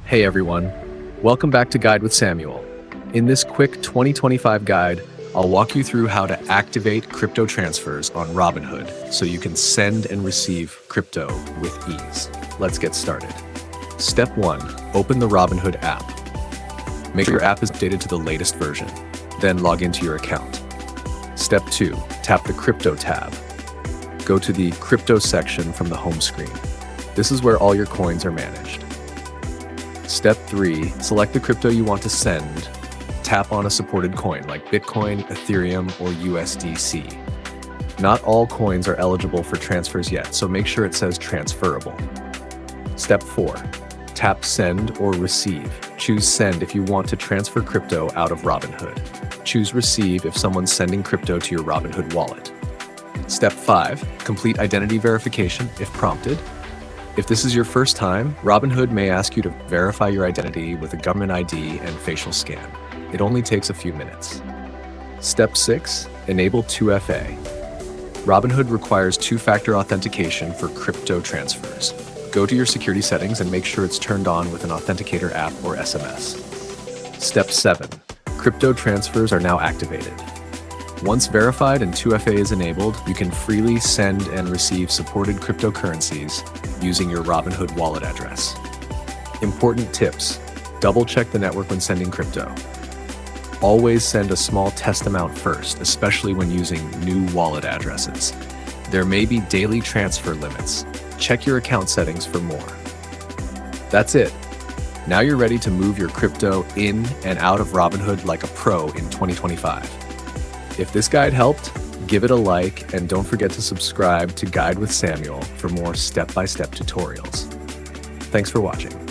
Hey everyone, welcome back to Guide with Samuel. In this quick 2025 guide, I'll walk you through how to activate crypto transfers on Robinhood so you can send and receive crypto with ease. Let's get started. Step 1. Open the Robinhood app. Make sure your app is updated to the latest version. Then log into your account. Step 2. Tap the Crypto tab. Go to the Crypto section from the home screen. This is where all your coins are managed. Step 3. Select the crypto you want to send. Tap on a supported coin like Bitcoin, Ethereum, or USDC. Not all coins are eligible for transfers yet, so make sure it says transferable. Step 4. Tap Send or Receive. Choose Send if you want to transfer crypto out of Robinhood. Choose Receive if someone's sending crypto to your Robinhood wallet. Step 5. Complete identity verification if prompted. If this is your first time, Robinhood may ask you to verify your identity with a government ID and facial scan. It only takes a few minutes. Step 6. Enable 2FA. Robinhood requires two-factor authentication for crypto transfers. Go to your security settings and make sure it's turned on with an authenticator app or SMS. Step 7. Crypto transfers are now activated. Once verified and 2FA is enabled, you can freely send and receive supported cryptocurrencies using your Robinhood wallet address. Important tips. Double-check the network when sending crypto. Always send a small test amount first, especially when using new wallet addresses. There may be daily transfer limits. Check your account settings for more. That's it. Now you're ready to move your crypto in and out of Robinhood like a pro in 2025. If this guide helped, give it a like and don't forget to subscribe to Guide with Samuel for more step-by-step tutorials. Thanks for watching.